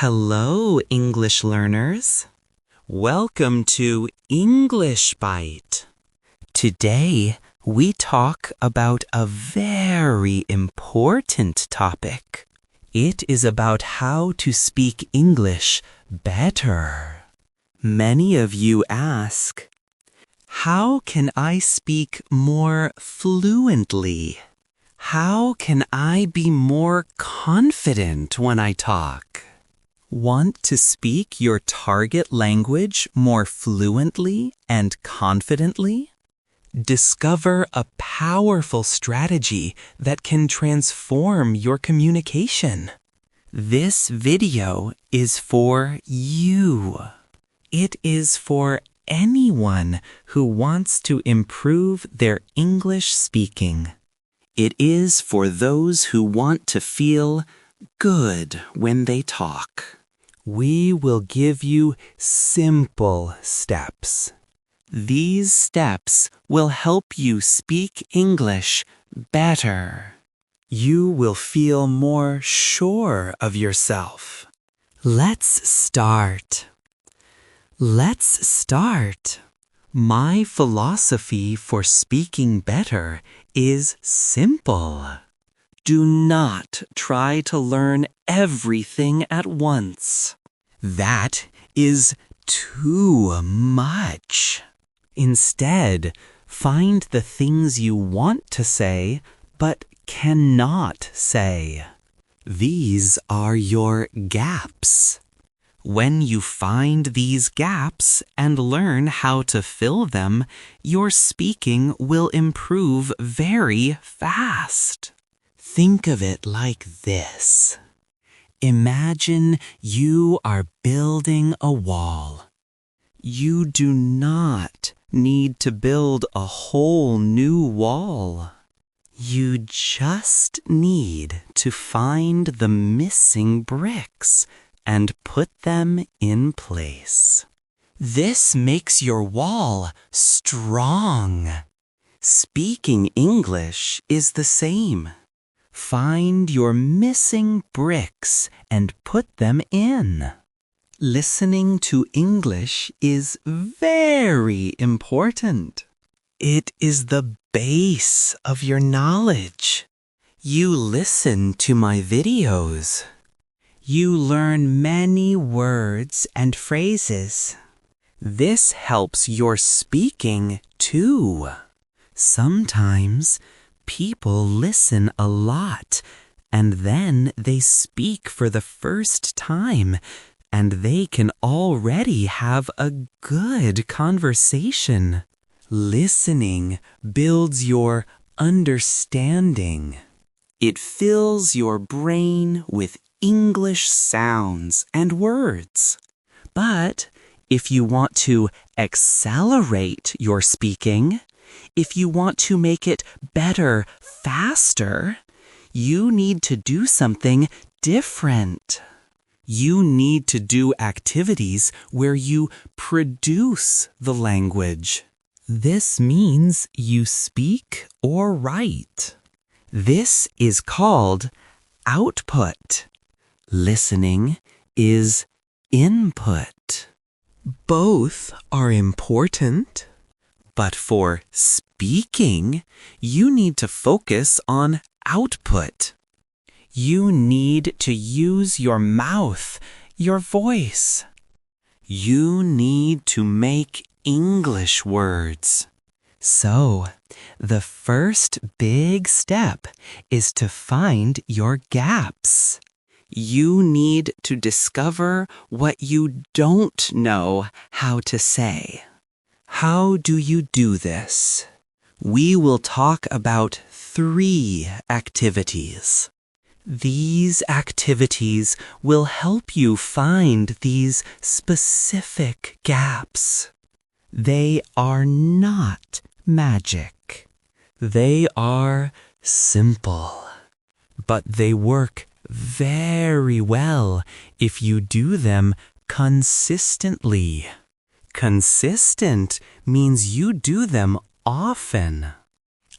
Hello, English learners. Welcome to English Bite. Today, we talk about a very important topic. It is about how to speak English better. Many of you ask, how can I speak more fluently? How can I be more confident when I talk? Want to speak your target language more fluently and confidently? Discover a powerful strategy that can transform your communication. This video is for you. It is for anyone who wants to improve their English speaking. It is for those who want to feel good when they talk. We will give you simple steps. These steps will help you speak English better. You will feel more sure of yourself. Let's start. My philosophy for speaking better is simple. Do not try to learn everything at once. That is too much. Instead, find the things you want to say but cannot say. These are your gaps. When you find these gaps and learn how to fill them, your speaking will improve very fast. Think of it like this. Imagine you are building a wall. You do not need to build a whole new wall. You just need to find the missing bricks and put them in place. This makes your wall strong. Speaking English is the same. Find your missing bricks and put them in. Listening to English is very important. It is the base of your knowledge. You listen to my videos. You learn many words and phrases. This helps your speaking too. Sometimes people listen a lot and then they speak for the first time and they can already have a good conversation. Listening builds your understanding. It fills your brain with English sounds and words. But if you want to accelerate your speaking, if you want to make it better, faster, you need to do something different. You need to do activities where you produce the language. This means you speak or write. This is called output. Listening is input. Both are important, but for speaking, you need to focus on output. You need to use your mouth, your voice. You need to make English words. So, the first big step is to find your gaps. You need to discover what you don't know how to say. How do you do this? We will talk about 3 activities. These activities will help you find these specific gaps. They are not magic. They are simple. But they work very well if you do them consistently. Consistent means you do them often.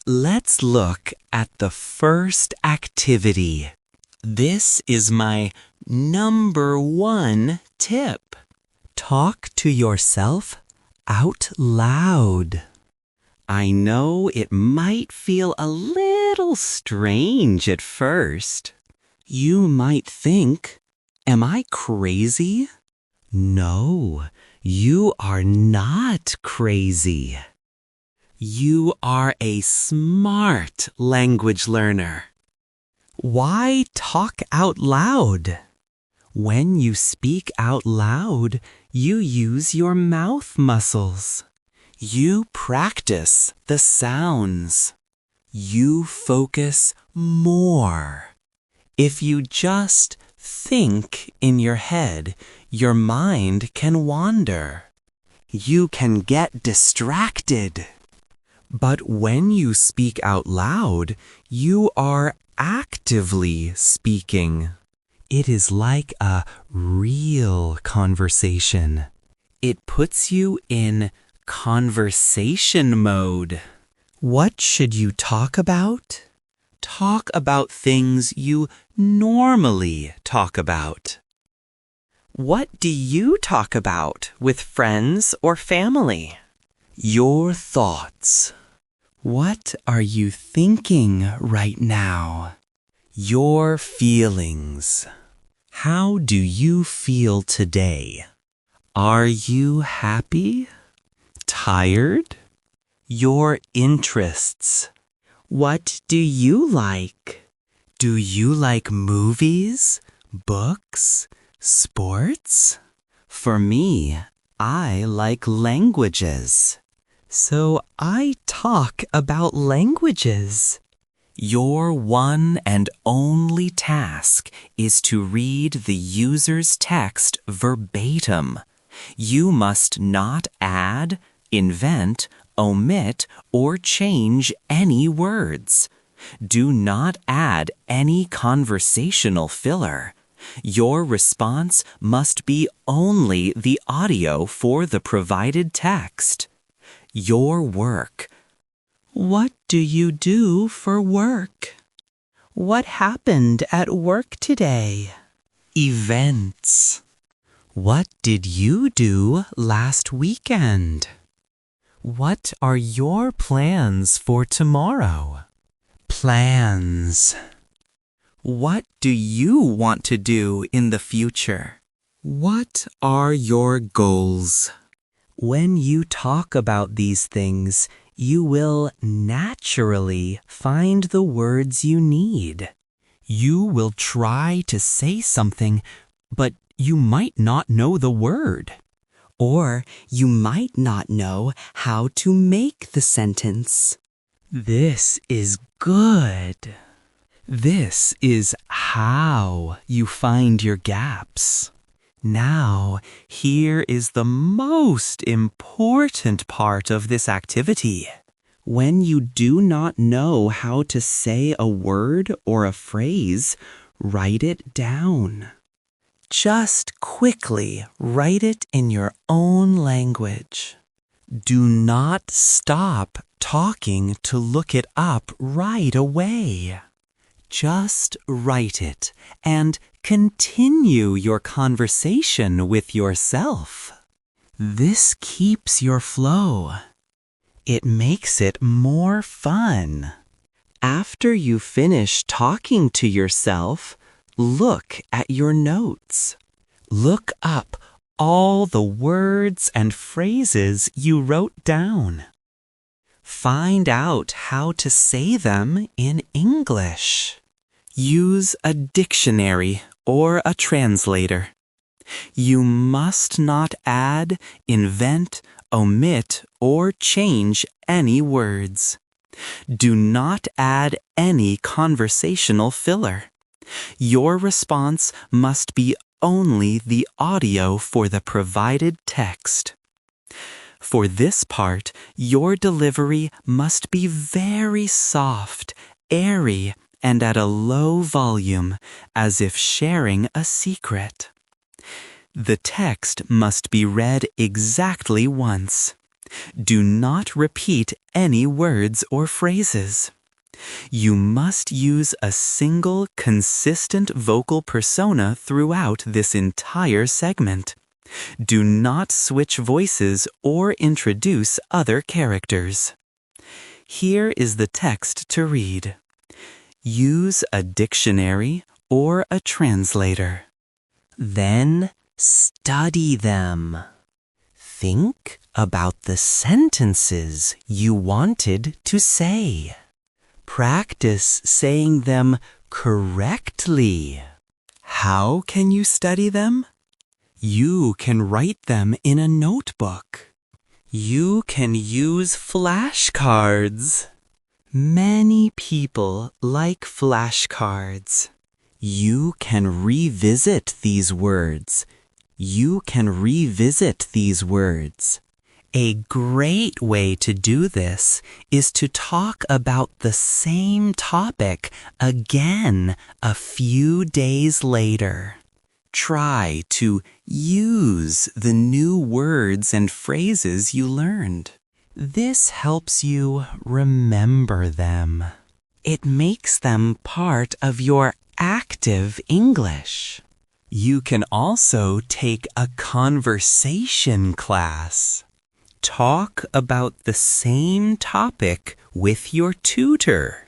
Let's look at the first activity, This is my #1 tip. Talk to yourself out loud. I know it might feel a little strange at first. You might think, am I crazy? No, you are not crazy. You are a smart language learner. Why talk out loud? When you speak out loud, you use your mouth muscles. You practice the sounds. You focus more. If you just think in your head, your mind can wander. You can get distracted. But when you speak out loud, you are actively speaking. It is like a real conversation. It puts you in conversation mode. What should you talk about? Talk about things you normally talk about. What do you talk about with friends or family? Your thoughts. What are you thinking right now? Your feelings. How do you feel today? Are you happy? Tired? Your interests. What do you like? Do you like movies, books, sports? For me, I like languages. So I talk about languages. Your one and only task is to read the user's text verbatim. You must not add, invent, omit, or change any words. Do not add any conversational filler. Your response must be only the audio for the provided text. Your work. What do you do for work? What happened at work today? Events. What did you do last weekend? What are your plans for tomorrow? Plans. What do you want to do in the future? What are your goals? When you talk about these things, you will naturally find the words you need. You will try to say something, but you might not know the word. Or you might not know how to make the sentence. This is good. This is how you find your gaps. Now, here is the most important part of this activity. When you do not know how to say a word or a phrase, write it down. Just quickly write it in your own language. Do not stop talking to look it up right away. Just write it and continue your conversation with yourself. This keeps your flow. It makes it more fun. After you finish talking to yourself, look at your notes. Look up all the words and phrases you wrote down. Find out how to say them in English. Use a dictionary or a translator. You must not add, invent, omit, or change any words. Do not add any conversational filler. Your response must be only the audio for the provided text. For this part, your delivery must be very soft, airy, and at a low volume, as if sharing a secret. The text must be read exactly once. Do not repeat any words or phrases. You must use a single, consistent vocal persona throughout this entire segment. Do not switch voices or introduce other characters. Here is the text to read. Use a dictionary or a translator. Then study them. Think about the sentences you wanted to say. Practice saying them correctly. How can you study them? You can write them in a notebook. You can use flashcards. Many people like flashcards. You can revisit these words. You can revisit these words. A great way to do this is to talk about the same topic again a few days later. Try to use the new words and phrases you learned. This helps you remember them. It makes them part of your active English. You can also take a conversation class. Talk about the same topic with your tutor.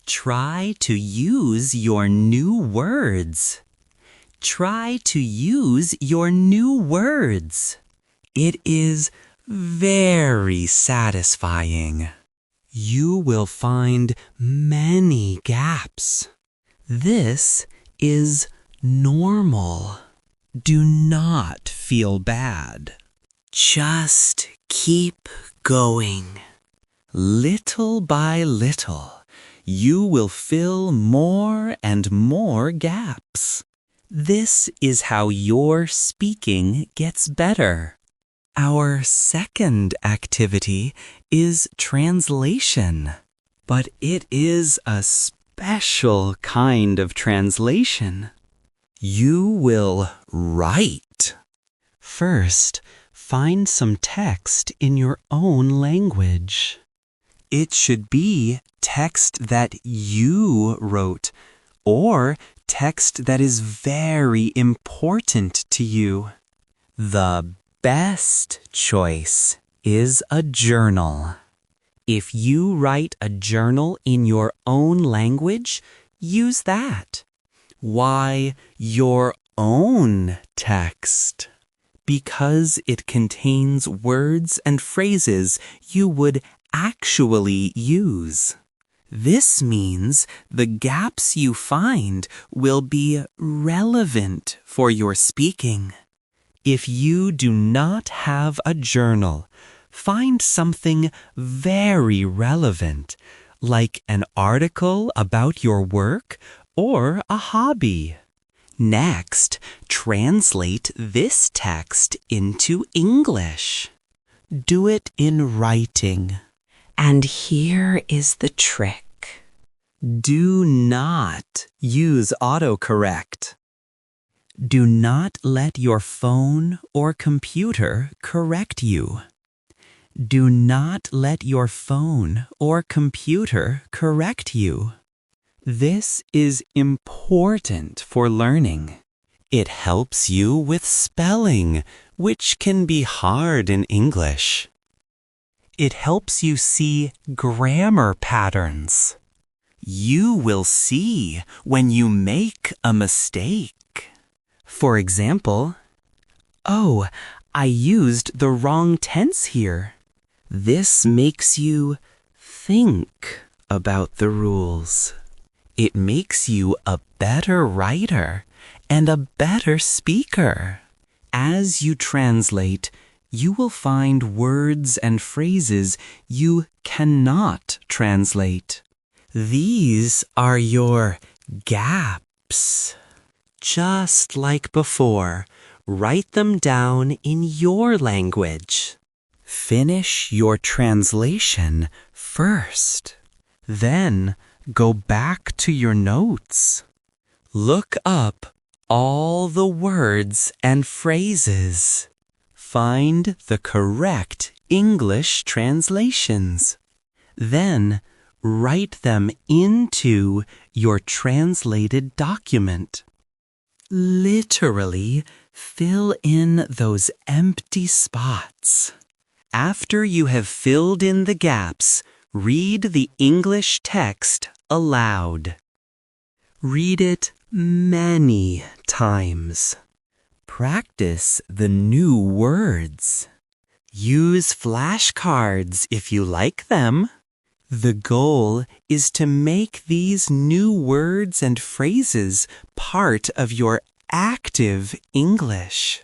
Try to use your new words. Try to use your new words. It is very satisfying. You will find many gaps. This is normal. Do not feel bad. Just keep going. Little by little, you will fill more and more gaps. This is how your speaking gets better. Our second activity is translation, but it is a special kind of translation. You will write. First, find some text in your own language. It should be text that you wrote, or text that is very important to you. The best choice is a journal. If you write a journal in your own language, use that. Why your own text? Because it contains words and phrases you would actually use. This means the gaps you find will be relevant for your speaking. If you do not have a journal, find something very relevant, like an article about your work or a hobby. Next, translate this text into English. Do it in writing. And here is the trick. Do not use autocorrect. Do not let your phone or computer correct you. Do not let your phone or computer correct you. This is important for learning. It helps you with spelling, which can be hard in English. It helps you see grammar patterns. You will see when you make a mistake. For example, oh, I used the wrong tense here. This makes you think about the rules. It makes you a better writer and a better speaker. As you translate, you will find words and phrases you cannot translate. These are your gaps. Just like before, write them down in your language. Finish your translation first. Then go back to your notes. Look up all the words and phrases. Find the correct English translations. Then write them into your translated document. Literally, fill in those empty spots. After you have filled in the gaps, read the English text aloud. Read it many times. Practice the new words. Use flashcards if you like them. The goal is to make these new words and phrases part of your active English.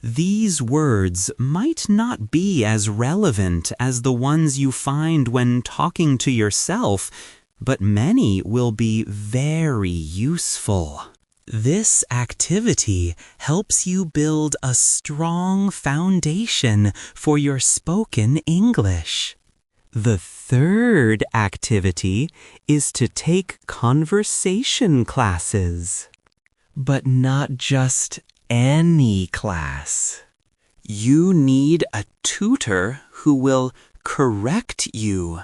These words might not be as relevant as the ones you find when talking to yourself, but many will be very useful. This activity helps you build a strong foundation for your spoken English. The third activity is to take conversation classes. But not just any class. You need a tutor who will correct you.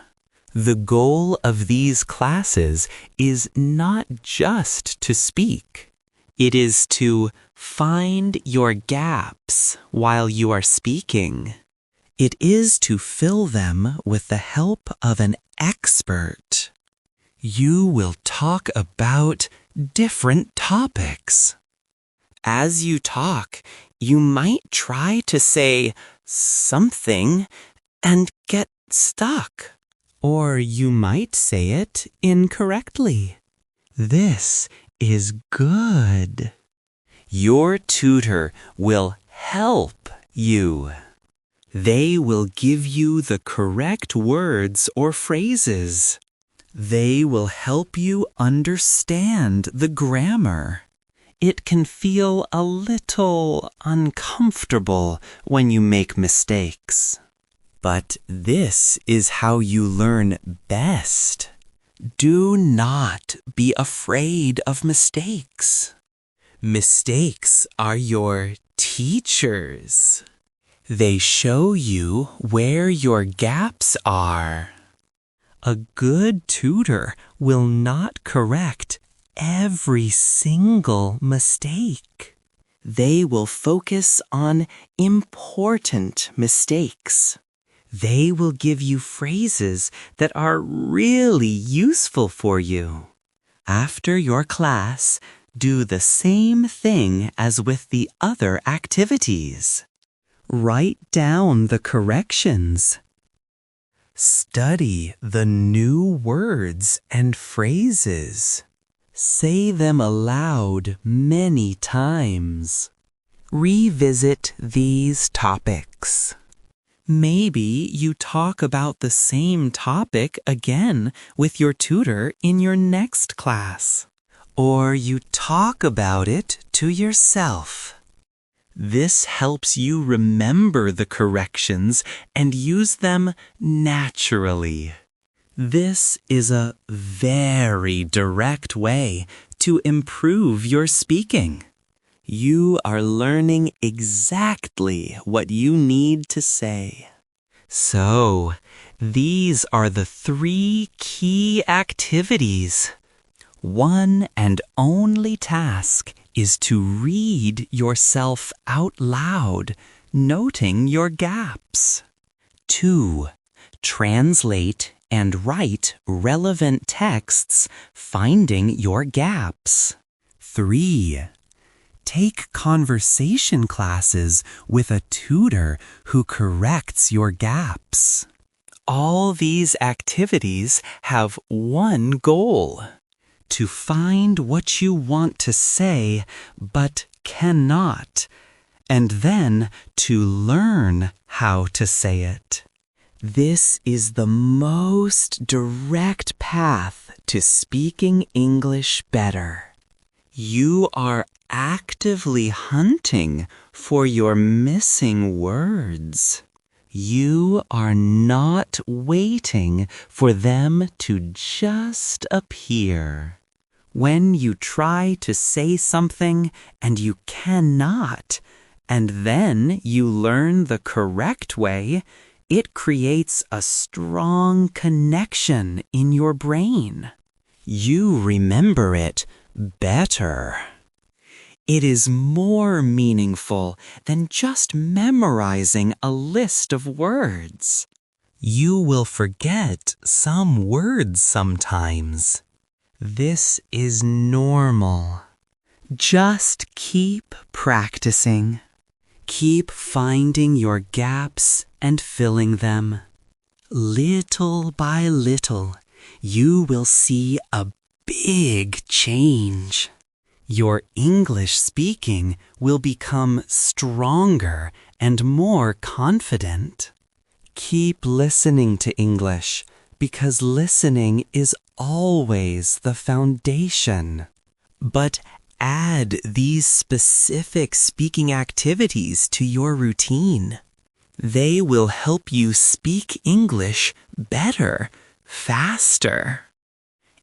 The goal of these classes is not just to speak. It is to find your gaps while you are speaking. It is to fill them with the help of an expert. You will talk about different topics. As you talk, you might try to say something and get stuck. Or you might say it incorrectly. This is good. Your tutor will help you. They will give you the correct words or phrases. They will help you understand the grammar. It can feel a little uncomfortable when you make mistakes. But this is how you learn best. Do not be afraid of mistakes. Mistakes are your teachers. They show you where your gaps are. A good tutor will not correct every single mistake. They will focus on important mistakes. They will give you phrases that are really useful for you. After your class, do the same thing as with the other activities. Write down the corrections. Study the new words and phrases. Say them aloud many times. Revisit these topics. Maybe you talk about the same topic again with your tutor in your next class. Or you talk about it to yourself. This helps you remember the corrections and use them naturally. This is a very direct way to improve your speaking. You are learning exactly what you need to say. So, these are the 3 key activities. One and only task is to read yourself out loud, noting your gaps. 2. Translate and write relevant texts, finding your gaps. 3. Take conversation classes with a tutor who corrects your gaps. All these activities have one goal: to find what you want to say but cannot, and then to learn how to say it. This is the most direct path to speaking English better. You are actively hunting for your missing words. You are not waiting for them to just appear. When you try to say something and you cannot, and then you learn the correct way, It creates a strong connection in your brain. You remember it better. It is more meaningful than just memorizing a list of words. You will forget some words sometimes. This is normal. Just keep practicing. Keep finding your gaps and filling them. Little by little, you will see a big change. Your English speaking will become stronger and more confident. Keep listening to English because listening is always the foundation. But add these specific speaking activities to your routine. They will help you speak English better, faster.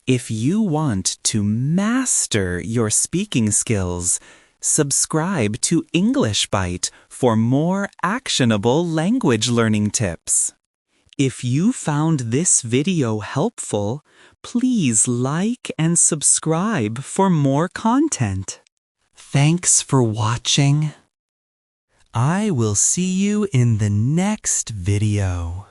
If you want to master your speaking skills, subscribe to English Bite for more actionable language learning tips. If you found this video helpful, please like and subscribe for more content. Thanks for watching. I will see you in the next video.